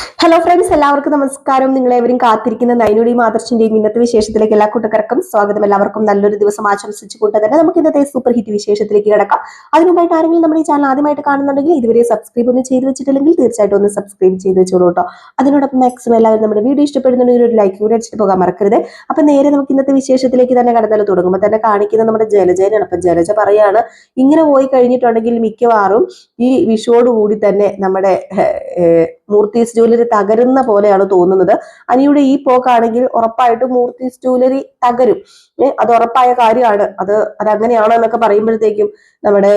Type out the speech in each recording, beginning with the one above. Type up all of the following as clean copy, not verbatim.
Hello friends, എല്ലാവർക്കും നമസ്കാരം. നിങ്ങളെവരും കാത്തിരിക്കുന്ന നൈനുടെയും ആദർശിന്റെയും ഇന്നത്തെ വിശേഷത്തിലേക്ക് എല്ലാ കൂട്ടുകാർക്കും സ്വാഗതം. എല്ലാവർക്കും നല്ലൊരു ദിവസം ആശംസിച്ചുകൊണ്ട് തന്നെ നമുക്ക് ഇന്നത്തെ സൂപ്പർ ഹിറ്റ് വിശേഷത്തിലേക്ക് കിടക്കാം. അതിനുമായിട്ട് ആരെങ്കിലും നമ്മുടെ ഈ ചാനൽ ആദ്യമായിട്ട് കാണുന്നുണ്ടെങ്കിൽ ഇതുവരെ സബ്സ്ക്രൈബ് ഒന്നും ചെയ്ത് വെച്ചിട്ടില്ലെങ്കിൽ തീർച്ചയായിട്ടും ഒന്ന് സബ്സ്ക്രൈബ് ചെയ്ത് വെച്ചോളൂ കേട്ടോ. അതിനോടൊപ്പം മാക്സിമം എല്ലാവരും നമ്മുടെ വീഡിയോ ഇഷ്ടപ്പെടുന്നുണ്ടെങ്കിൽ ഒരു ലൈക്ക് കൂടെ അടിച്ചിട്ട് പോകാൻ മറക്കരുത്. അപ്പൊ നേരെ നമുക്ക് ഇന്നത്തെ വിശേഷത്തിലേക്ക് തന്നെ കടന്നാലും തുടങ്ങുമ്പോൾ തന്നെ കാണിക്കുന്ന നമ്മുടെ ജലജയാണ്. അപ്പൊ ജലജ പറയാണ്, ഇങ്ങനെ പോയി കഴിഞ്ഞിട്ടുണ്ടെങ്കിൽ മിക്കവാറും ഈ വിഷുവോടുകൂടി തന്നെ നമ്മുടെ മൂർത്തീസ് ജ്വല്ലറി തകരുന്ന പോലെയാണ് തോന്നുന്നത്. അനിയുടെ ഈ പോക്കാണെങ്കിൽ ഉറപ്പായിട്ടും മൂർത്തീസ് ജ്വല്ലറി തകരും. അത് ഉറപ്പായ കാര്യമാണ്. അതങ്ങനെയാണോ എന്നൊക്കെ പറയുമ്പോഴത്തേക്കും നമ്മുടെ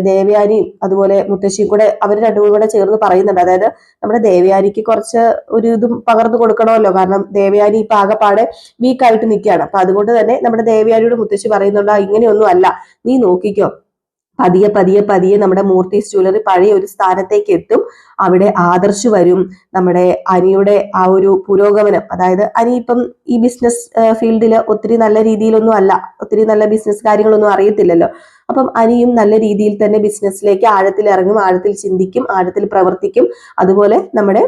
ദേവയാനിയും അതുപോലെ മുത്തശ്ശിയും കൂടെ അവർ രണ്ടുപേരും കൂടെ ചേർന്ന് പറയുന്നുണ്ട്. അതായത് നമ്മുടെ ദേവയാനിക്ക് കുറച്ച് ഒരു ഇതും പകർന്നു കൊടുക്കണമല്ലോ. കാരണം ദേവയാനി ഇപ്പൊ ആകെപ്പാടെ വീക്കായിട്ട് നിൽക്കുകയാണ്. അപ്പൊ അതുകൊണ്ട് തന്നെ നമ്മുടെ ദേവയാനിയോട് മുത്തശ്ശി പറയുന്നുണ്ട്, ഇങ്ങനെയൊന്നും അല്ല, നീ നോക്കിക്കോ, പതിയെ പതിയെ പതിയെ നമ്മുടെ മൂർത്തീസ് ജ്വല്ലറി പഴയ ഒരു സ്ഥാനത്തേക്ക് എത്തും. അവിടെ ആദർശ് വരും. നമ്മുടെ അനിയുടെ ആ ഒരു പുരോഗമനം, അതായത് അനി ഇപ്പം ഈ ബിസിനസ് ഫീൽഡിൽ ഒത്തിരി നല്ല രീതിയിലൊന്നും അല്ല, ഒത്തിരി നല്ല ബിസിനസ് കാര്യങ്ങളൊന്നും അറിയത്തില്ലല്ലോ. അപ്പം അനിയും നല്ല രീതിയിൽ തന്നെ ബിസിനസ്സിലേക്ക് ആഴത്തിൽ ഇറങ്ങും, ആഴത്തിൽ ചിന്തിക്കും, ആഴത്തിൽ പ്രവർത്തിക്കും. അതുപോലെ നമ്മുടെ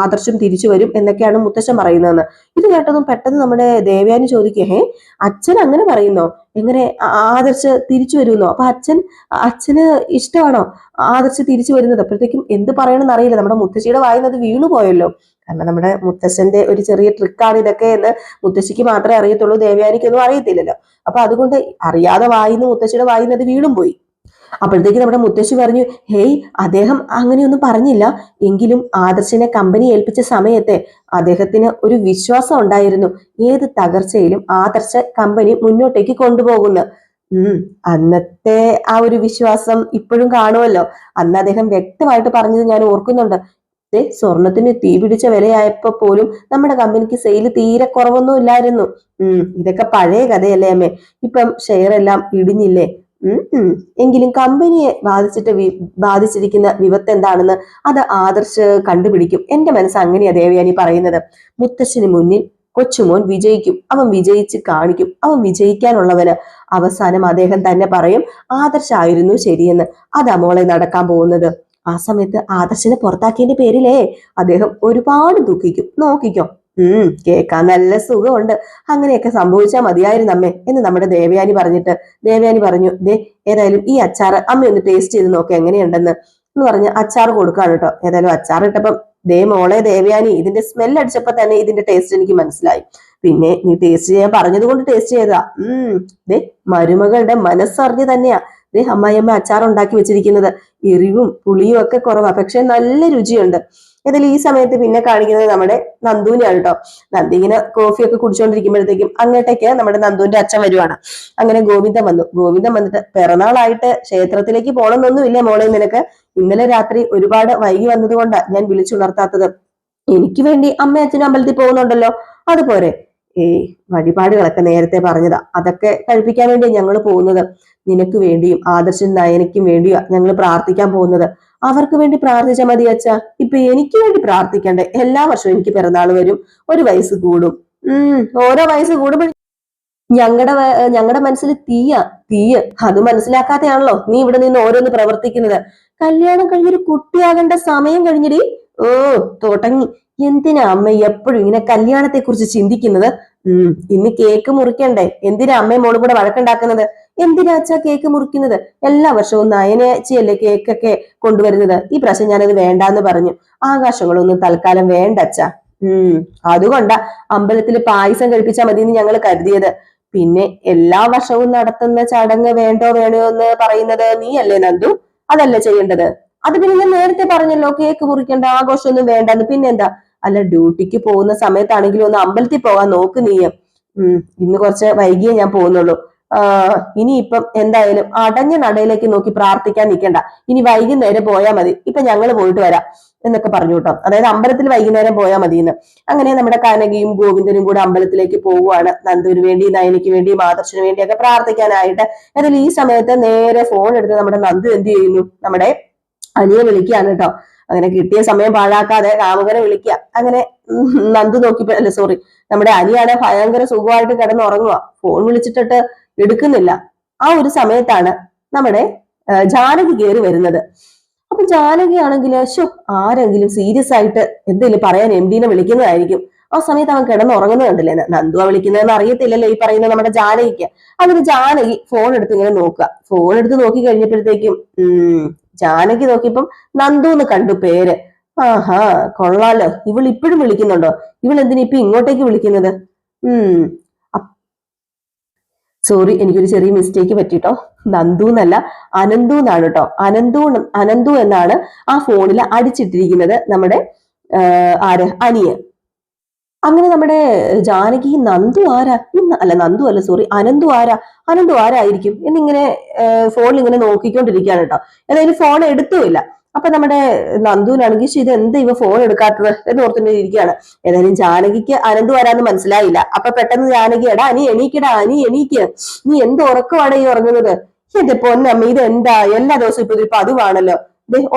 ആദർശം തിരിച്ചു വരും എന്നൊക്കെയാണ് മുത്തശ്ശൻ പറയുന്നതെന്ന്. ഇത് കേട്ടതും പെട്ടെന്ന് നമ്മുടെ ദേവയാനി ചോദിക്കേ, അച്ഛൻ അങ്ങനെ പറയുന്നോ? എങ്ങനെ ആദർശ് തിരിച്ചു വരുന്നോ? അപ്പൊ അച്ഛന് ഇഷ്ടമാണോ ആദർശ് തിരിച്ചു വരുന്നത്? അപ്പോഴത്തേക്കും എന്ത് പറയണമെന്ന് അറിയില്ല. നമ്മുടെ മുത്തശ്ശിയുടെ വായിന്ന് അത് വീണു പോയല്ലോ. കാരണം നമ്മുടെ മുത്തശ്ശന്റെ ഒരു ചെറിയ ട്രിക്കാണ് ഇതൊക്കെ എന്ന് മുത്തശ്ശിക്ക് മാത്രമേ അറിയത്തുള്ളൂ, ദേവയാനിക്കൊന്നും അറിയത്തില്ലല്ലോ. അപ്പൊ അതുകൊണ്ട് അറിയാതെ വായിന്ന് മുത്തശ്ശിയുടെ വായിന്ന് അത് വീണും പോയി. അപ്പോഴത്തേക്ക് നമ്മുടെ മുത്തശ്ശി പറഞ്ഞു, ഹേയ്, അദ്ദേഹം അങ്ങനെയൊന്നും പറഞ്ഞില്ല. എങ്കിലും ആദർശിനെ കമ്പനി ഏൽപ്പിച്ച സമയത്തെ അദ്ദേഹത്തിന് ഒരു വിശ്വാസം ഉണ്ടായിരുന്നു, ഏത് തകർച്ചയിലും ആദർശ കമ്പനി മുന്നോട്ടേക്ക് കൊണ്ടുപോകുന്നു. അന്നത്തെ ആ ഒരു വിശ്വാസം ഇപ്പോഴും കാണുമല്ലോ. അന്ന് അദ്ദേഹം വ്യക്തമായിട്ട് പറഞ്ഞത് ഞാൻ ഓർക്കുന്നുണ്ട്. സ്വർണത്തിന് തീ പിടിച്ച വിലയായപ്പോ പോലും നമ്മുടെ കമ്പനിക്ക് സെയിൽ തീരെ കുറവൊന്നും ഇല്ലായിരുന്നു. ഇതൊക്കെ പഴയ കഥയല്ലേ അമ്മേ. ഇപ്പം ഷെയർ എല്ലാം ഇടിഞ്ഞില്ലേ? എങ്കിലും കമ്പനിയെ ബാധിച്ചിരിക്കുന്ന വിപത്ത് എന്താണെന്ന് അത് ആദർശ് കണ്ടുപിടിക്കും. എന്റെ മനസ്സ് അങ്ങനെയാ ദേവയാനി പറയുന്നത്. മുത്തശ്ശന് മുന്നിൽ കൊച്ചുമോൻ വിജയിക്കും, അവൻ വിജയിച്ച് കാണിക്കും, അവൻ വിജയിക്കാനുള്ളവന് അവസാനം അദ്ദേഹം തന്നെ പറയും ആദർശായിരുന്നു ശരിയെന്ന്. അതാ മോളെ നടക്കാൻ പോകുന്നത്. ആ സമയത്ത് ആദർശിനെ പുറത്താക്കിയതിന്റെ പേരിലേ അദ്ദേഹം ഒരുപാട് ദുഃഖിക്കും, നോക്കിക്കോ. കേൾക്കാൻ നല്ല സുഖമുണ്ട്. അങ്ങനെയൊക്കെ സംഭവിച്ചാൽ മതിയായിരുന്നു അമ്മേ എന്ന് നമ്മുടെ ദേവയാനി പറഞ്ഞു, ഏതായാലും ഈ അച്ചാറ് അമ്മ ഒന്ന് ടേസ്റ്റ് ചെയ്ത് നോക്കി എങ്ങനെയുണ്ടെന്ന് പറഞ്ഞ് അച്ചാറ് കൊടുക്കാണ് കേട്ടോ. ഏതായാലും അച്ചാർ ഇട്ടപ്പം മോളെ ദേവയാനി, ഇതിന്റെ സ്മെൽ അടിച്ചപ്പോ തന്നെ ഇതിന്റെ ടേസ്റ്റ് എനിക്ക് മനസ്സിലായി. പിന്നെ നീ ടേസ്റ്റ് ചെയ്യാൻ പറഞ്ഞത് കൊണ്ട് ടേസ്റ്റ് ചെയ്താ. മരുമകളുടെ മനസ്സറിഞ്ഞ് തന്നെയാ അമ്മായിയമ്മ അച്ചാർ ഉണ്ടാക്കി വെച്ചിരിക്കുന്നത്. എരിവും പുളിയും ഒക്കെ കുറവാ, പക്ഷെ നല്ല രുചിയുണ്ട്. ഏതായാലും ഈ സമയത്ത് പിന്നെ കാണിക്കുന്നത് നമ്മുടെ നന്ദുവിനെയാണ് കേട്ടോ. നന്ദി ഇങ്ങനെ കോഫിയൊക്കെ കുടിച്ചോണ്ടിരിക്കുമ്പോഴത്തേക്കും അങ്ങോട്ടേക്ക് നമ്മുടെ നന്ദുവിന്റെ അച്ഛൻ വരുവാണ്. അങ്ങനെ ഗോവിന്ദൻ വന്നിട്ട്, പിറന്നാളായിട്ട് ക്ഷേത്രത്തിലേക്ക് പോകണമെന്നൊന്നുമില്ലേ മോളെ നിനക്ക്? ഇന്നലെ രാത്രി ഒരുപാട് വൈകി വന്നത് കൊണ്ടാ ഞാൻ വിളിച്ചുണർത്താത്തത്. എനിക്ക് വേണ്ടി അമ്മ അച്ഛനും അമ്പലത്തിൽ പോകുന്നുണ്ടല്ലോ, അതുപോരെ? വഴിപാടുകളൊക്കെ നേരത്തെ പറഞ്ഞതാ, അതൊക്കെ കഴിപ്പിക്കാൻ വേണ്ടിയാ ഞങ്ങൾ പോകുന്നത്. നിനക്ക് വേണ്ടിയും ആദർശൻ നയനയ്ക്കും വേണ്ടിയാ ഞങ്ങൾ പ്രാർത്ഥിക്കാൻ പോകുന്നത്. അവർക്ക് വേണ്ടി പ്രാർത്ഥിച്ചാൽ മതി അച്ഛാ, ഇപ്പൊ എനിക്ക് വേണ്ടി പ്രാർത്ഥിക്കണ്ടേ? എല്ലാ വർഷവും എനിക്ക് പിറന്നാൾ വരും, ഒരു വയസ്സ് കൂടും. ഓരോ വയസ്സ് കൂടുമ്പോൾ ഞങ്ങളുടെ മനസ്സിൽ തീയ അത് മനസ്സിലാക്കാതെയാണല്ലോ നീ ഇവിടെ നിന്ന് ഓരോന്ന് പ്രവർത്തിക്കുന്നത്. കല്യാണം കഴിഞ്ഞൊരു കുട്ടിയാകേണ്ട സമയം കഴിഞ്ഞിടി. തുടങ്ങി. എന്തിനാ അമ്മ എപ്പോഴും ഇങ്ങനെ കല്യാണത്തെ കുറിച്ച് ചിന്തിക്കുന്നത്? ഇന്ന് കേക്ക് മുറിക്കണ്ടേ? എന്തിനാ അമ്മയും മോളും കൂടെ വഴക്കുണ്ടാക്കുന്നത്? എന്തിനാ അച്ഛാ കേക്ക് മുറിക്കുന്നത്? എല്ലാ വർഷവും നയനേച്ചിയല്ലേ കേക്കൊക്കെ കൊണ്ടുവരുന്നത്. ഈ പ്രാവശ്യം ഞാനത് വേണ്ടാന്ന് പറഞ്ഞു. ആകാശങ്ങളൊന്നും തൽക്കാലം വേണ്ട അച്ഛാ. അതുകൊണ്ടാ അമ്പലത്തിൽ പായസം കഴിപ്പിച്ചാൽ മതി എന്ന് ഞങ്ങൾ കരുതിയത്. പിന്നെ എല്ലാ വർഷവും നടത്തുന്ന ചടങ്ങ് വേണോ എന്ന് പറയുന്നത് നീയല്ലേ നന്ദു? അതല്ലേ ചെയ്യേണ്ടത്? അത് പിന്നെ ഞാൻ നേരത്തെ പറഞ്ഞല്ലോ, കേക്ക് മുറിക്കേണ്ട, ആഘോഷമൊന്നും വേണ്ടെന്ന്. പിന്നെന്താ? അല്ല, ഡ്യൂട്ടിക്ക് പോകുന്ന സമയത്താണെങ്കിലും ഒന്ന് അമ്പലത്തിൽ പോകാൻ നോക്ക് നീ. ഇന്ന് കുറച്ച് വൈകിയേ ഞാൻ പോകുന്നുള്ളൂ. ഇനിയിപ്പം എന്തായാലും അടഞ്ഞ നടയിലേക്ക് നോക്കി പ്രാർത്ഥിക്കാൻ നിൽക്കണ്ട. ഇനി വൈകുന്നേരം പോയാൽ മതി. ഇപ്പൊ ഞങ്ങൾ പോയിട്ട് വരാം എന്നൊക്കെ പറഞ്ഞു കേട്ടോ. അതായത് അമ്പലത്തിൽ വൈകുന്നേരം പോയാൽ മതി എന്ന്. അങ്ങനെ നമ്മുടെ കനകയും ഗോവിന്ദനും കൂടെ അമ്പലത്തിലേക്ക് പോവുകയാണ്. നന്ദുവിന് വേണ്ടി, നയനയ്ക്ക് വേണ്ടി, ആദർശിന് വേണ്ടിയൊക്കെ പ്രാർത്ഥിക്കാനായിട്ട്. അതിൽ ഈ സമയത്ത് നേരെ ഫോൺ എടുത്ത് നമ്മുടെ നന്ദു എന്ത് ചെയ്യുന്നു? നമ്മുടെ അനിയെ വിളിക്കുകയാണ് കേട്ടോ. അങ്ങനെ കിട്ടിയ സമയം പാഴാക്കാതെ കാമുകനെ വിളിക്കുക. അങ്ങനെ നന്ദു നോക്കിയപ്പോ സോറി, നമ്മുടെ അനിയാണ് ഭയങ്കര സുഖമായിട്ട് കിടന്നുറങ്ങുക. ഫോൺ വിളിച്ചിട്ടിട്ട് എടുക്കുന്നില്ല. ആ ഒരു സമയത്താണ് നമ്മുടെ ജാനകി കയറി വരുന്നത്. അപ്പൊ ജാനകി ആണെങ്കിൽ ആരെങ്കിലും സീരിയസ് ആയിട്ട് എന്തെങ്കിലും പറയാൻ MDനെ വിളിക്കുന്നതായിരിക്കും. ആ സമയത്ത് അവൻ കിടന്നുറങ്ങുന്നത് കണ്ടില്ലേ, നന്ദുവാ വിളിക്കുന്നതെന്ന് അറിയത്തില്ലല്ലോ ഈ പറയുന്ന നമ്മുടെ ജാനകിക്ക്. അതിന് ജാനകി ഫോൺ എടുത്ത് ഇങ്ങനെ നോക്കുക. ഫോൺ എടുത്ത് നോക്കി കഴിഞ്ഞപ്പോഴത്തേക്കും ജാനകി നോക്കിയപ്പം നന്ദു എന്ന് കണ്ടു പേര്. ആഹാ, കൊള്ളാലോ, ഇവൾ ഇപ്പോഴും വിളിക്കുന്നുണ്ടോ? ഇവൾ എന്തിനാ ഇപ്പൊ ഇങ്ങോട്ടേക്ക് വിളിക്കുന്നത്? സോറി, എനിക്കൊരു ചെറിയ മിസ്റ്റേക്ക് പറ്റിട്ടോ. നന്ദു എന്നല്ല, അനന്തു എന്നാണ് കേട്ടോ. അനന്തു എന്നാണ് ആ ഫോണിൽ അടിച്ചിട്ടിരിക്കുന്നത് നമ്മുടെ അനിയൻ. അങ്ങനെ നമ്മുടെ ജാനകി നന്ദു ആരാ, അല്ല നന്ദു അല്ല, സോറി, അനന്തു ആരായിരിക്കും എന്നിങ്ങനെ ഫോണിൽ ഇങ്ങനെ നോക്കിക്കൊണ്ടിരിക്കുകയാണ് കേട്ടോ. ഏതായാലും ഫോൺ എടുത്തുമില്ല. അപ്പൊ നമ്മുടെ നന്ദുവിനാണെങ്കിൽ ഇത് എന്താ ഇവ ഫോൺ എടുക്കാത്തത് എന്ന് ഓർത്തുകൊണ്ടിരിക്കുകയാണ്. ഏതായാലും ജാനകിക്ക് അനന്തു ആരാന്ന് മനസ്സിലായില്ല. അപ്പൊ പെട്ടെന്ന് ജാനകി, എടാ നീ എണീക്കടാ, നീ എന്ത് ഉറക്കമാണ് ഈ ഉറങ്ങുന്നത്? എന്റെ പൊന്നമ്മ, ഇത് എന്താ എല്ലാ ദിവസവും ഇപ്പൊ ഒരു പതിവാണല്ലോ.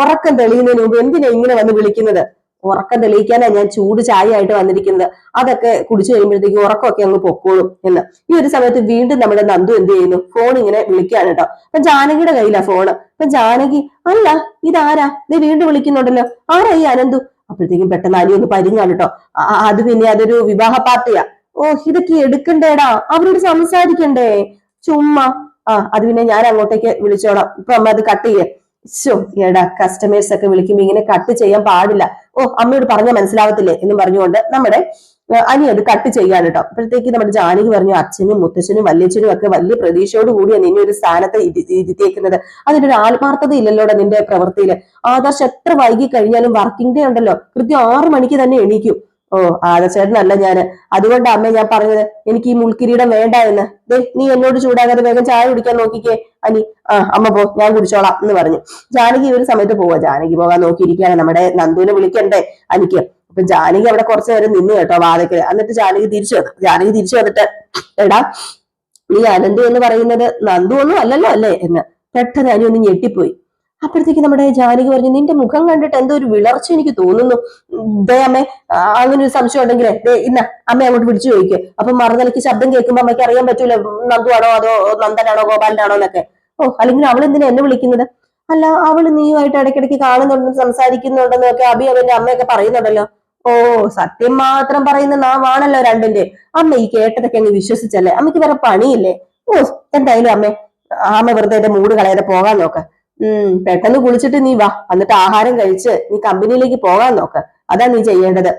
ഉറക്കം തെളിയുന്നതിന് മുമ്പ് എന്തിനാ ഇങ്ങനെ വന്ന് വിളിക്കുന്നത്? ഉറക്കം തെളിയിക്കാനാണ് ഞാൻ ചൂട് ചായ ആയിട്ട് വന്നിരിക്കുന്നത്. അതൊക്കെ കുടിച്ചു കഴിയുമ്പോഴത്തേക്ക് ഉറക്കമൊക്കെ അങ്ങ് പൊക്കോളും എന്ന്. ഈ ഒരു സമയത്ത് വീണ്ടും നമ്മുടെ നന്ദു എന്ത് ചെയ്യുന്നു, ഫോൺ ഇങ്ങനെ വിളിക്കുകയാണ് കേട്ടോ. അപ്പൊ ജാനകിയുടെ കയ്യിലാ ഫോണ്. അപ്പൊ ജാനകി, അല്ല ഇതാരാ, ഇത് വീണ്ടും വിളിക്കുന്നുണ്ടല്ലോ, ആരാ ഈ അനന്തു? അപ്പോഴത്തേക്കും പെട്ടെന്ന് അനി ഒന്ന് പരിങ്ങാണ് കേട്ടോ. അത് പിന്നെ അതൊരു വിവാഹ പാർട്ടിയാ. ഇതൊക്കെ എടുക്കണ്ടേടാ, അവരോട് സംസാരിക്കണ്ടേ, ചുമ്മാ. അത് പിന്നെ ഞാൻ അങ്ങോട്ടേക്ക് വിളിച്ചോളാം, ഇപ്പൊ അമ്മ അത് കട്ട് ചെയ്യേ. എടാ, കസ്റ്റമേഴ്സ് ഒക്കെ വിളിക്കുമ്പോ ഇങ്ങനെ കട്ട് ചെയ്യാൻ പാടില്ല. അമ്മയോട് പറഞ്ഞാൽ മനസ്സിലാവത്തില്ലേ എന്നും പറഞ്ഞുകൊണ്ട് നമ്മുടെ അനി അത് കട്ട് ചെയ്യാൻ കേട്ടോ. അപ്പോഴത്തേക്ക് നമ്മുടെ ജാനകി പറഞ്ഞു, അച്ഛനും മുത്തച്ഛനും വല്യച്ഛനും ഒക്കെ വലിയ പ്രതീക്ഷയോട് കൂടിയാണ് നിന്നെ ഒരു സ്ഥാനത്ത് ഇരുത്തിയേക്കുന്നത്. അതിന്റെ ഒരു ആത്മാർത്ഥത ഇല്ലല്ലോടെ നിന്റെ പ്രവൃത്തിയില്. ആദർശ് എത്ര വൈകി കഴിഞ്ഞാലും വർക്കിംഗ് ഡേ ഉണ്ടല്ലോ, കൃത്യം 6 മണിക്ക് തന്നെ എണീക്കും. ആദർശേട്ടനല്ല ഞാന്, അതുകൊണ്ട് അമ്മ ഞാൻ പറഞ്ഞത് എനിക്ക് ഈ മുൾക്കിരീടം വേണ്ട എന്ന്. നീ എന്നോട് ചൂടാകാതെ വേഗം ചായ കുടിക്കാൻ നോക്കിക്കേ അനി. അമ്മ പോ, ഞാൻ കുടിച്ചോളാം എന്ന് പറഞ്ഞു. ജാനകി ഒരു സമയത്ത് പോവാ. ജാനകി പോകാൻ നോക്കിയിരിക്കുകയാണ്. നമ്മുടെ നന്ദുവിനെ വിളിക്കണ്ടേ അനിക്ക്. അപ്പൊ ജാനകി അവിടെ കുറച്ചു നേരം നിന്ന് കേട്ടോ വാതയ്ക്ക്. എന്നിട്ട് ജാനകി തിരിച്ചു വന്നിട്ട്, എടാ നീ അനന്തു എന്ന് പറയുന്നത് നന്ദു ഒന്നും അല്ലല്ലോ അല്ലേ എന്ന് പെട്ടെന്ന് അനി ഒന്ന് ഞെട്ടിപ്പോയി. അപ്പോഴത്തേക്ക് നമ്മുടെ ജാനകി പറഞ്ഞു, നിന്റെ മുഖം കണ്ടിട്ട് എന്തോ ഒരു വിളർച്ച എനിക്ക് തോന്നുന്നു. അമ്മേ, അങ്ങനെ ഒരു സംശയം ഉണ്ടെങ്കിലേ ഇന്ന അമ്മ അങ്ങോട്ട് വിളിച്ചു ചോദിക്കുക. അപ്പൊ മറുതലയ്ക്ക് ശബ്ദം കേൾക്കുമ്പോ അമ്മയ്ക്ക് അറിയാൻ പറ്റൂല നന്ദു ആണോ അതോ നന്ദനാണോ ഗോപാലനാണോ എന്നൊക്കെ. അല്ലെങ്കിൽ അവൾ എന്തിനാ എന്നെ വിളിക്കുന്നത്? അല്ല, അവള് നീയുമായിട്ട് ഇടയ്ക്കിടയ്ക്ക് കാണുന്നുണ്ടെന്ന് സംസാരിക്കുന്നുണ്ടെന്നൊക്കെ അഭി അവന്റെ അമ്മയൊക്കെ പറയുന്നുണ്ടല്ലോ. സത്യം മാത്രം പറയുന്ന നാവാണല്ലോ രണ്ടിന്റെ. അമ്മ ഈ കേട്ടതൊക്കെ അങ്ങ് വിശ്വസിച്ചല്ലേ? അമ്മയ്ക്ക് വേറെ പണിയില്ലേ? എന്തായാലും അമ്മ വെറുതെ എന്റെ മൂഡ് കളയാതെ പോകാൻ നോക്ക. പെട്ടെന്ന് കുളിച്ചിട്ട് നീ വാ, എന്നിട്ട് ആഹാരം കഴിച്ച് നീ കമ്പനിയിലേക്ക് പോകാൻ നോക്ക. അതാ നീ ചെയ്യേണ്ടത്.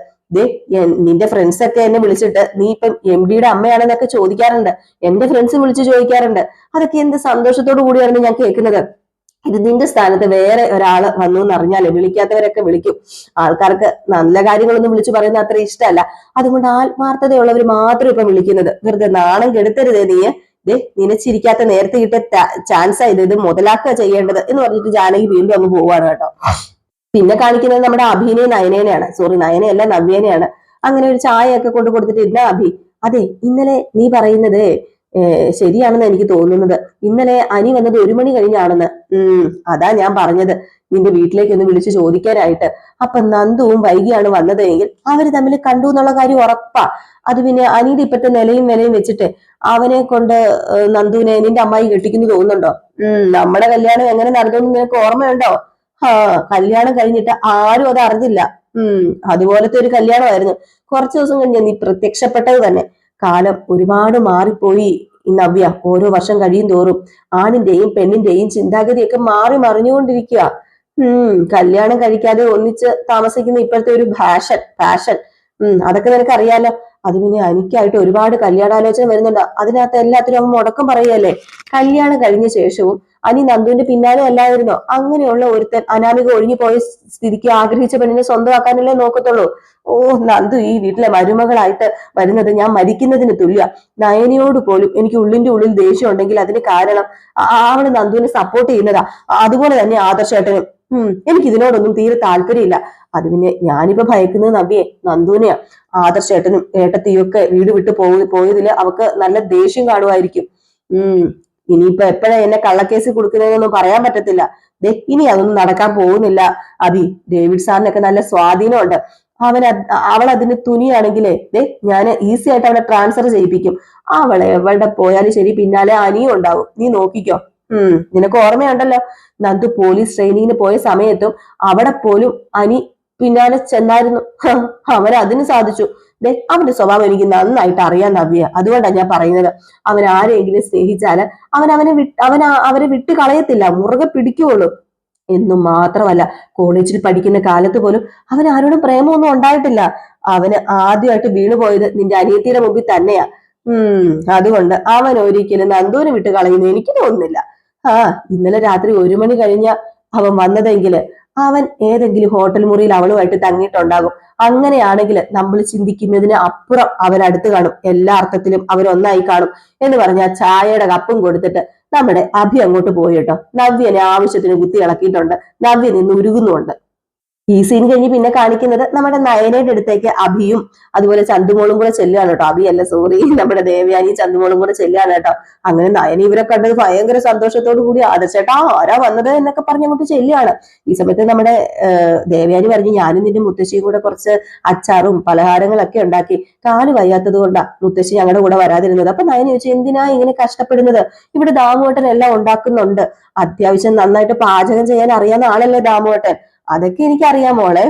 നിന്റെ ഫ്രണ്ട്സ് ഒക്കെ എന്നെ വിളിച്ചിട്ട് നീ ഇപ്പം MDയുടെ അമ്മയാണെന്നൊക്കെ ചോദിക്കാറുണ്ട്. എന്റെ ഫ്രണ്ട്സ് വിളിച്ച് ചോദിക്കാറുണ്ട്. അതൊക്കെ എന്ത് സന്തോഷത്തോടു കൂടിയാണ് ഞാൻ കേൾക്കുന്നത്. ഇത് നിന്റെ സ്ഥാനത്ത് വേറെ ഒരാള് വന്നു എന്നറിഞ്ഞാലേ വിളിക്കാത്തവരൊക്കെ വിളിക്കും. ആൾക്കാർക്ക് നല്ല കാര്യങ്ങളൊന്നും വിളിച്ചു പറയുന്ന അത്ര ഇഷ്ടമല്ല. അതുകൊണ്ട് ആത്മാർത്ഥതയുള്ളവർ മാത്രം ഇപ്പൊ വിളിക്കുന്നത്. വെറുതെ നാണം കെടുത്തരുതേ നീ. നിനച്ചിരിക്കാത്ത നേരത്തെ കിട്ടിയ ചാൻസ് ആയത്, ഇത് മുതലാക്കുക ചെയ്യേണ്ടത് എന്ന് പറഞ്ഞിട്ട് ജാനകി വീണ്ടും അങ്ങ് പോവാണ് കേട്ടോ. പിന്നെ കാണിക്കുന്നത് നമ്മുടെ അഭിനയും നയനേനെയാണ്. സോറി, നയനയല്ല, നവ്യേനെയാണ്. അങ്ങനെ ഒരു ചായയൊക്കെ കൊണ്ട് കൊടുത്തിട്ട്, ഇല്ല അഭി, അതെ ഇന്നലെ നീ പറയുന്നത് ശരിയാണെന്ന് എനിക്ക് തോന്നുന്നത്. ഇന്നലെ അനി വന്നത് 1 മണി കഴിഞ്ഞാണെന്ന്. അതാ ഞാൻ പറഞ്ഞത് നിന്റെ വീട്ടിലേക്ക് ഒന്ന് വിളിച്ചു ചോദിക്കാനായിട്ട്. അപ്പൊ നന്ദുവും വൈകിയാണ് വന്നത് എങ്കിൽ അവര് തമ്മിൽ കണ്ടു എന്നുള്ള കാര്യം ഉറപ്പാ. അത് പിന്നെ അനിയുടെ ഇപ്പത്തെ നിലയും വിലയും വെച്ചിട്ട് അവനെ കൊണ്ട് നന്ദുവിനെ നിന്റെ അമ്മായി കെട്ടിക്കുന്നു തോന്നുന്നുണ്ടോ? നമ്മുടെ കല്യാണം എങ്ങനെ നടന്നു നിനക്ക് ഓർമ്മയുണ്ടോ? കല്യാണം കഴിഞ്ഞിട്ട് ആരും അത് അറിഞ്ഞില്ല. അതുപോലത്തെ ഒരു കല്യാണമായിരുന്നു. കുറച്ചു ദിവസം കഴിഞ്ഞ് നീ പ്രത്യക്ഷപ്പെട്ടത് തന്നെ. കാലം ഒരുപാട് മാറിപ്പോയി നവ്യ. ഓരോ വർഷം കഴിയും തോറും ആണിന്റെയും പെണ്ണിന്റെയും ചിന്താഗതിയൊക്കെ മാറി മറിഞ്ഞുകൊണ്ടിരിക്കുക. കല്യാണം കഴിക്കാതെ ഒന്നിച്ച് താമസിക്കുന്ന ഇപ്പോഴത്തെ ഒരു ഫാഷൻ അതൊക്കെ നിനക്ക് അറിയാലോ. അത് പിന്നെ എനിക്കായിട്ട് ഒരുപാട് കല്യാണാലോചന വരുന്നുണ്ട്. അതിനകത്ത് എല്ലാത്തിനും അവൻ മുടക്കം പറയുകയല്ലേ. കല്യാണം കഴിഞ്ഞ ശേഷവും അനി നന്ദുവിന്റെ പിന്നാലെ അല്ലായിരുന്നോ? അങ്ങനെയുള്ള ഒരുത്തൻ അനാമിക ഒഴിഞ്ഞു പോയ സ്ഥിതിക്ക് ആഗ്രഹിച്ച പെണ്ണിനെ സ്വന്തമാക്കാനല്ലേ നോക്കത്തുള്ളൂ. നന്ദു ഈ വീട്ടിലെ മരുമകളായിട്ട് വരുന്നത് ഞാൻ മരിക്കുന്നതിന് തുല്യ. നയനയോട് പോലും എനിക്ക് ഉള്ളിന്റെ ഉള്ളിൽ ദേഷ്യം ഉണ്ടെങ്കിൽ അതിന് കാരണം അവള് നന്ദുവിനെ സപ്പോർട്ട് ചെയ്യുന്നതാ. അതുപോലെ തന്നെ ആദർശേട്ടനും. എനിക്ക് ഇതിനോടൊന്നും തീരെ താല്പര്യമില്ല. അത് പിന്നെ ഞാനിപ്പോ ഭയക്കുന്നത് നവ്യെ നന്ദുവിനെയാ. ആദർശേട്ടനും ഏട്ടത്തിയൊക്കെ വീട് വിട്ടു പോയതില് അവക്ക് നല്ല ദേഷ്യം കാണുമായിരിക്കും. ഇനിയിപ്പോ എപ്പോഴാ എന്നെ കള്ളക്കേസ് കൊടുക്കുന്നതെന്നൊന്നും പറയാൻ പറ്റത്തില്ല. ഇനി അതൊന്നും നടക്കാൻ പോകുന്നില്ല അഭി. ഡേവിഡ് സാറിനൊക്കെ നല്ല സ്വാധീനമുണ്ട്. അവൾ അതിന് തുനിയാണെങ്കിലേ ഞാൻ ഈസി ആയിട്ട് അവളെ ട്രാൻസ്ഫർ ചെയ്യിപ്പിക്കും. അവളെ എവിടെ പോയാലും ശരി പിന്നാലെ അനിയും ഉണ്ടാവും. നീ നോക്കിക്കോ. നിനക്ക് ഓർമ്മയുണ്ടല്ലോ, നന്ദു പോലീസ് ട്രെയിനിങ്ങിന് പോയ സമയത്തും അവിടെ പോലും അനി പിന്നാലെ ചെന്നായിരുന്നു. അവൻ അതിന് സാധിച്ചു. അവന്റെ സ്വഭാവം എനിക്ക് നന്നായിട്ട് അറിയാൻ നവ്യ. അതുകൊണ്ടാണ് ഞാൻ പറയുന്നത്, അവൻ ആരെങ്കിലും സ്നേഹിച്ചാല് അവരെ വിട്ട് കളയത്തില്ല, മുറുകെ പിടിക്കുള്ളൂ. എന്നും മാത്രമല്ല, കോളേജിൽ പഠിക്കുന്ന കാലത്ത് പോലും അവൻ ആരോടും പ്രേമമൊന്നും ഉണ്ടായിട്ടില്ല. അവന് ആദ്യമായിട്ട് വീണുപോയത് നിന്റെ അനിയത്തിയുടെ മുമ്പിൽ തന്നെയാ. അതുകൊണ്ട് അവൻ ഒരിക്കലും നന്ദൂനെ വിട്ട് കളയുന്നു എനിക്ക് തോന്നുന്നില്ല. ഇന്നലെ രാത്രി 1 മണി കഴിഞ്ഞ അവൻ വന്നതെങ്കിൽ അവൻ ഏതെങ്കിലും ഹോട്ടൽ മുറിയിൽ അവളുമായിട്ട് തങ്ങിയിട്ടുണ്ടാകും. അങ്ങനെയാണെങ്കിൽ നമ്മൾ ചിന്തിക്കുന്നതിന് അപ്പുറം അവരടുത്ത് കാണും, എല്ലാ അർത്ഥത്തിലും അവരൊന്നായി കാണും എന്ന് പറഞ്ഞ ചായയുടെ കപ്പും കൊടുത്തിട്ട് നമ്മുടെ അഭി അങ്ങോട്ട് പോയി കേട്ടോ. നവ്യനെ ആവശ്യത്തിന് കുത്തി ഇളക്കിയിട്ടുണ്ട്. നവ്യ നിന്ന് ഉരുകുന്നുണ്ട്. ഈ സീൻ കഴിഞ്ഞ് പിന്നെ കാണിക്കുന്നത് നമ്മുടെ നയനയുടെ അടുത്തേക്ക് അഭിയും അതുപോലെ ചന്തുമോളും കൂടെ ചെല്ലുകയാണ് കേട്ടോ. അഭിയല്ല, സോറി, നമ്മുടെ ദേവയാനി ചന്തുമോളും കൂടെ ചെല്ലുകയാണ് കേട്ടോ. അങ്ങനെ നയന ഇവരെ കണ്ടത് ഭയങ്കര സന്തോഷത്തോടു കൂടി ആദർശേട്ടാ ആരാ വന്നത് എന്നൊക്കെ പറഞ്ഞ് അങ്ങോട്ട് ചെല്ലുകയാണ്. ഈ സമയത്ത് നമ്മുടെ ദേവയാനി പറഞ്ഞു, ഞാനും നിന്റെ മുത്തശ്ശിയും കൂടെ കുറച്ച് അച്ചാറും പലഹാരങ്ങളൊക്കെ ഉണ്ടാക്കി, കാല് വയ്യാത്തത് കൊണ്ടാ മുത്തശ്ശി ഞങ്ങളുടെ കൂടെ വരാതിരുന്നത്. അപ്പൊ നയന ചോദിച്ചു, എന്തിനാ ഇങ്ങനെ കഷ്ടപ്പെടുന്നത്? ഇവിടെ ദാമുവേട്ടൻ എല്ലാം ഉണ്ടാക്കുന്നുണ്ട്, അത്യാവശ്യം നന്നായിട്ട് പാചകം ചെയ്യാൻ അറിയാവുന്ന ആളല്ലേ ദാമുവേട്ടൻ. അതൊക്കെ എനിക്കറിയാം മോളെ,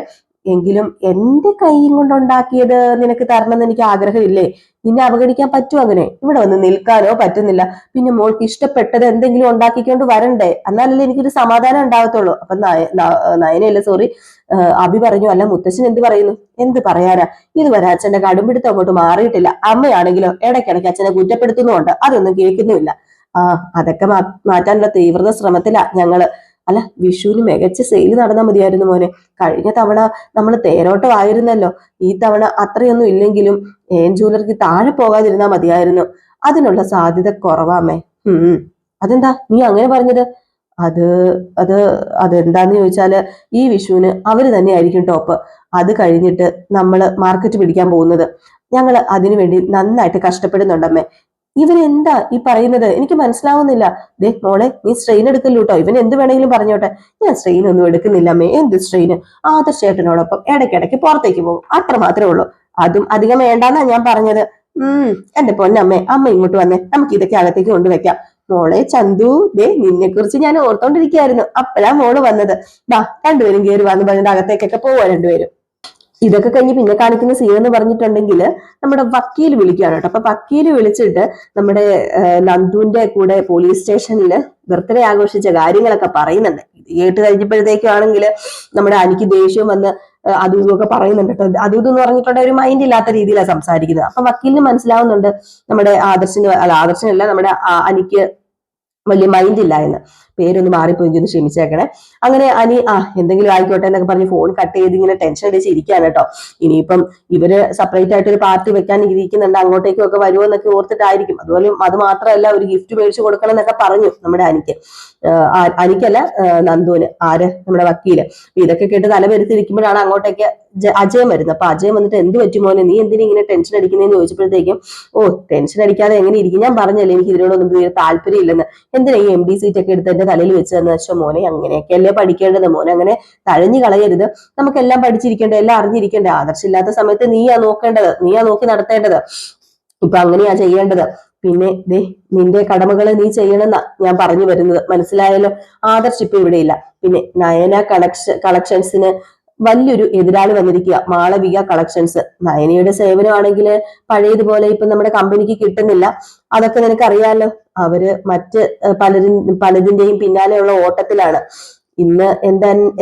എങ്കിലും എന്റെ കൈയും കൊണ്ടുണ്ടാക്കിയത് നിനക്ക് തരണമെന്ന് എനിക്ക് ആഗ്രഹമില്ലേ? നിന്നെ അവഗണിക്കാൻ പറ്റുമോ? അങ്ങനെ ഇവിടെ വന്ന് നിൽക്കാനോ പറ്റുന്നില്ല. പിന്നെ മോൾക്ക് ഇഷ്ടപ്പെട്ടത് എന്തെങ്കിലും ഉണ്ടാക്കിക്കൊണ്ട് വരണ്ടേ, എന്നാലല്ലേ എനിക്കൊരു സമാധാനം ഉണ്ടാകത്തുള്ളൂ. അപ്പൊ നയനയല്ല, സോറി, അഭി പറഞ്ഞു, അല്ല മുത്തശ്ശൻ എന്ത് പറയുന്നു? എന്ത് പറയാനാ, ഇതുവരെ അച്ഛന്റെ കടുംപിടുത്തം അങ്ങോട്ട് മാറിയിട്ടില്ല. അമ്മയാണെങ്കിലോ ഇടയ്ക്കിടയ്ക്ക് അച്ഛനെ കുറ്റപ്പെടുത്തുന്നുമുണ്ട്, അതൊന്നും കേൾക്കുന്നുമില്ല. അതൊക്കെ മാറ്റാനുള്ള തീവ്രത ശ്രമത്തിലാ ഞങ്ങള്. അല്ല, വിഷുവിന് മികച്ച സെയിൽ നടന്നാൽ മതിയായിരുന്നു മോനെ. കഴിഞ്ഞ തവണ നമ്മൾ തേരോട്ടം ആയിരുന്നല്ലോ, ഈ തവണ അത്രയൊന്നും ഇല്ലെങ്കിലും ജൂവലറിക്ക് താഴെ പോകാതിരുന്നാ മതിയായിരുന്നു. അതിനുള്ള സാധ്യത കുറവാമേ. അതെന്താ നീ അങ്ങനെ പറഞ്ഞത്? അത് അത് അതെന്താന്ന് ചോദിച്ചാല്, ഈ വിഷുവിന് അവര് തന്നെയായിരിക്കും ടോപ്പ്. അത് കഴിഞ്ഞിട്ട് നമ്മള് മാർക്കറ്റ് പിടിക്കാൻ പോകുന്നത്. ഞങ്ങള് അതിനുവേണ്ടി നന്നായിട്ട് കഷ്ടപ്പെടുന്നുണ്ടമ്മേ. ഇവരെന്താ ഈ പറയുന്നത്? എനിക്ക് മനസ്സിലാവുന്നില്ല. ദേ മോളെ, നീ സ്ട്രെയിൻ എടുക്കല്ലോ കേട്ടോ. ഇവൻ എന്ത് വേണമെങ്കിലും പറഞ്ഞോട്ടെ, ഞാൻ സ്ട്രെയിൻ ഒന്നും എടുക്കുന്നില്ല അമ്മേ. എന്ത് സ്ട്രെയിന്? ആദർശേട്ടനോടൊപ്പം ഇടയ്ക്കിടയ്ക്ക് പുറത്തേക്ക് പോകും, അത്ര മാത്രമേ ഉള്ളൂ. അതും അധികം വേണ്ടാന്നാ ഞാൻ പറഞ്ഞത്. എന്റെ പൊന്നമ്മേ, അമ്മ ഇങ്ങോട്ട് വന്നേ, നമുക്ക് ഇതൊക്കെ അകത്തേക്ക് കൊണ്ടുവയ്ക്കാം. മോളെ ചന്തു, ദേ നിന്നെ കുറിച്ച് ഞാൻ ഓർത്തോണ്ടിരിക്കുകയായിരുന്നു, അപ്പഴാ മോള് വന്നത്. രണ്ടുപേരും കയറി വന്ന് പറഞ്ഞിട്ട് അകത്തേക്കൊക്കെ പോവാ രണ്ടുപേരും. ഇതൊക്കെ കഴിഞ്ഞ് പിന്നെ കാണിക്കുന്ന സീൻ എന്ന് പറഞ്ഞിട്ടുണ്ടെങ്കിൽ നമ്മുടെ വക്കീൽ വിളിക്കുകയാണ് കേട്ടോ. അപ്പൊ വക്കീൽ വിളിച്ചിട്ട് നമ്മുടെ നന്ദുവിന്റെ കൂടെ പോലീസ് സ്റ്റേഷനിൽ ബർത്ത്ഡേ ആഘോഷിച്ച കാര്യങ്ങളൊക്കെ പറയുന്നുണ്ട്. ഇത് കേട്ട് കഴിഞ്ഞപ്പോഴത്തേക്കും ആണെങ്കിൽ നമ്മുടെ അനിക്ക് ദേഷ്യം വന്ന് അതും ഇതൊക്കെ പറയുന്നുണ്ട് കേട്ടോ. അതും ഇതെന്ന് പറഞ്ഞിട്ടുണ്ടെങ്കിൽ ഒരു മൈൻഡ് ഇല്ലാത്ത രീതിയിലാണ് സംസാരിക്കുന്നത്. അപ്പൊ വക്കീലിന് മനസ്സിലാവുന്നുണ്ട് നമ്മുടെ ആദർശനല്ല, നമ്മുടെ അനിക്ക് വലിയ മൈൻഡ് ഇല്ല എന്ന്. പേരൊന്ന് മാറിപ്പോയി, ഒന്ന് ക്ഷമിച്ചേക്കണേ. അങ്ങനെ അനി എന്തെങ്കിലും ആയിക്കോട്ടെ എന്നൊക്കെ പറഞ്ഞ് ഫോൺ കട്ട് ചെയ്ത് ഇങ്ങനെ ടെൻഷൻ അടിച്ച് ഇരിക്കുകയാണ് കേട്ടോ. ഇനിയിപ്പം ഇവര് സെപ്പറേറ്റ് ആയിട്ട് ഒരു പാർട്ടി വെക്കാൻ ഇരിക്കുന്നുണ്ട്, അങ്ങോട്ടേക്കും ഒക്കെ വരുമോ എന്നൊക്കെ ഓർത്തിട്ടായിരിക്കും. അതുപോലെ അത് മാത്രമല്ല, ഒരു ഗിഫ്റ്റ് മേടിച്ചു കൊടുക്കണം എന്നൊക്കെ പറഞ്ഞു നമ്മുടെ അനിക്കല്ല നന്ദുവിന്, നമ്മുടെ വക്കീല്. ഇതൊക്കെ കേട്ട് തല വരുത്തിരിക്കുമ്പോഴാണ് അങ്ങോട്ടേക്ക് അജയൻ വരുന്നത്. അപ്പൊ അജയൻ വന്നിട്ട്, എന്ത് പറ്റുമോനെ, നീ എന്തിനാ ഇങ്ങനെ ടെൻഷൻ അടിക്കുന്നതെന്ന് ചോദിച്ചപ്പോഴത്തേക്കും, ടെൻഷൻ അടിക്കാതെ എങ്ങനെ ഇരിക്കും, ഞാൻ പറഞ്ഞല്ലേ എനിക്ക് ഇതിനോടൊന്നും തീരെ താല്പര്യം ഇല്ലെന്ന്. എന്തിനാ ഈ MD സീറ്റ് ഒക്കെ എടുത്ത് എന്റെ തലയിൽ വെച്ചതെന്ന് വെച്ചാൽ, മോനെ അങ്ങനെയൊക്കെയല്ലേ പഠിക്കേണ്ടത്, മോനെ അങ്ങനെ തഴഞ്ഞു കളയരുത്, നമുക്കെല്ലാം പഠിച്ചിരിക്കേണ്ടത്, എല്ലാം അറിഞ്ഞിരിക്കേണ്ടത്. ആദർശമില്ലാത്ത സമയത്ത് നീയാ നോക്കേണ്ടത്, നീയാ നോക്കി നടത്തേണ്ടത്, ഇപ്പൊ അങ്ങനെയാ ചെയ്യേണ്ടത്. പിന്നെ നിന്റെ കടമകള് നീ ചെയ്യണമെന്നാ ഞാൻ പറഞ്ഞു വരുന്നത്, മനസ്സിലായല്ലോ. ആദർശ് ഇപ്പൊ ഇവിടെ ഇല്ല. പിന്നെ നയന കളക്ഷൻസിന് വലിയൊരു എതിരാളി വന്നിരിക്കുക, മാളവിക കളക്ഷൻസ്. നയനയുടെ സേവനമാണെങ്കിൽ പഴയതുപോലെ ഇപ്പൊ നമ്മുടെ കമ്പനിക്ക് കിട്ടുന്നില്ല, അതൊക്കെ നിനക്ക് അറിയാലോ. അവര് മറ്റ് പലതിന്റെയും പിന്നാലെയുള്ള ഓട്ടത്തിലാണ്. ഇന്ന്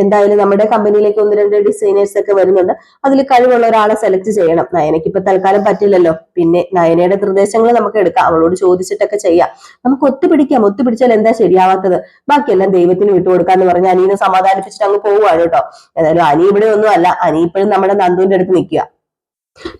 എന്തായാലും നമ്മുടെ കമ്പനിയിലേക്ക് 1-2 ഡിസൈനേഴ്സ് ഒക്കെ വരുന്നുണ്ട്, അതിൽ കഴിവുള്ള ഒരാളെ സെലക്ട് ചെയ്യണം. നയനയ്ക്ക് ഇപ്പൊ തൽക്കാലം പറ്റില്ലല്ലോ. പിന്നെ നയനയുടെ നിർദ്ദേശങ്ങൾ നമുക്ക് എടുക്കാം, അവളോട് ചോദിച്ചിട്ടൊക്കെ ചെയ്യാം. നമുക്ക് ഒത്തുപിടിച്ചാൽ എന്താ ശരിയാവാത്തത്? ബാക്കിയെല്ലാം ദൈവത്തിന് വിട്ടുകൊടുക്കാന്ന് പറഞ്ഞ് അനീനെ സമാധാനിപ്പിച്ചിട്ട് അങ്ങ് പോവുകയാണ് കേട്ടോ. ഏതായാലും അനി ഇവിടെ ഒന്നും അല്ല, അനി ഇപ്പോഴും നമ്മുടെ നന്ദുവിന്റെ അടുത്ത് നിൽക്കുക.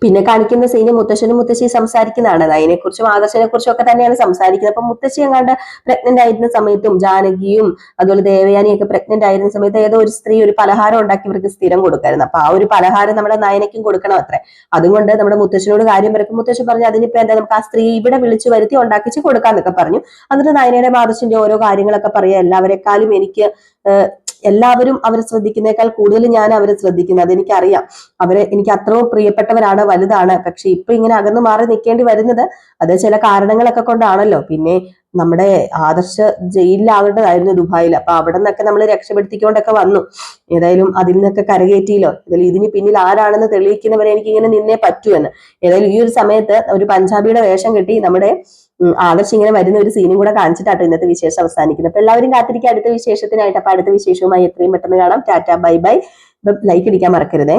പിന്നെ കാണിക്കുന്ന സീന് മുത്തശ്ശനും മുത്തശ്ശിയും സംസാരിക്കുന്നതാണ്. നയനെ കുറിച്ചും ആദർശനെ കുറിച്ചും ഒക്കെ തന്നെയാണ് സംസാരിക്കുന്നത്. അപ്പൊ മുത്തശ്ശി എങ്ങാണ്ട് പ്രഗ്നന്റ് ആയിരുന്ന സമയത്തും ജാനകിയും അതുപോലെ ദേവയാനിയൊക്കെ പ്രഗ്നന്റ് ആയിരുന്ന സമയത്ത് ഏതോ ഒരു സ്ത്രീ ഒരു പലഹാരം ഉണ്ടാക്കി ഇവർക്ക് സ്ഥിരം കൊടുക്കായിരുന്നു. അപ്പൊ ആ ഒരു പലഹാരം നമ്മുടെ നയനയ്ക്കും കൊടുക്കണം അത്രേ. അതുകൊണ്ട് നമ്മുടെ മുത്തശ്ശനോട് കാര്യം പറയുമ്പോൾ മുത്തശ്ശൻ പറഞ്ഞു, അതിനിപ്പോ എന്താ, നമുക്ക് ആ സ്ത്രീ ഇവിടെ വിളിച്ചു വരുത്തി ഉണ്ടാക്കിച്ച് കൊടുക്കാന്നൊക്കെ പറഞ്ഞു. എന്നിട്ട് നയനയുടെ ആദർശിന്റെ ഓരോ കാര്യങ്ങളൊക്കെ പറയാ. എല്ലാവരെക്കാളും എല്ലാവരും അവരെ ശ്രദ്ധിക്കുന്നേക്കാൾ കൂടുതൽ ഞാൻ അവരെ ശ്രദ്ധിക്കുന്നത്, അതെനിക്കറിയാം. എനിക്ക് അത്രയും പ്രിയപ്പെട്ടവരാണ്, വലുതാണ്. പക്ഷെ ഇപ്പൊ ഇങ്ങനെ അകന്നു മാറി നിൽക്കേണ്ടി വരുന്നത് അത് ചില കാരണങ്ങളൊക്കെ കൊണ്ടാണല്ലോ. പിന്നെ നമ്മുടെ ആദർശ ജയിലിലാവേണ്ടതായിരുന്നു ദുബായിൽ. അപ്പൊ അവിടെ നിന്നൊക്കെ നമ്മൾ രക്ഷപ്പെടുത്തിക്കൊണ്ടൊക്കെ വന്നു. ഏതായാലും അതിൽ നിന്നൊക്കെ കരകയറ്റിയില്ലോ. ഏതായാലും ഇതിന് പിന്നിൽ ആരാണെന്ന് തെളിയിക്കുന്നവരെ എനിക്ക് ഇങ്ങനെ നിന്നേ പറ്റുമെന്ന്. ഏതായാലും ഈ ഒരു സമയത്ത് ഒരു പഞ്ചാബിയുടെ വേഷം കെട്ടി നമ്മുടെ ആദർശ് ഇങ്ങനെ വരുന്ന ഒരു സീനും കൂടെ കാണിച്ചിട്ടാട്ടോ ഇന്നത്തെ വിശേഷം അവസാനിക്കുന്നത്. അപ്പൊ എല്ലാവരും കാത്തിരിക്കുക അടുത്ത വിശേഷത്തിനായിട്ട്. അപ്പൊ അടുത്ത വിശേഷവുമായി എത്രയും പെട്ടെന്ന് കാണാം. Tata bye bye. ലൈക്ക് അടിക്കാൻ മറക്കരുതേ.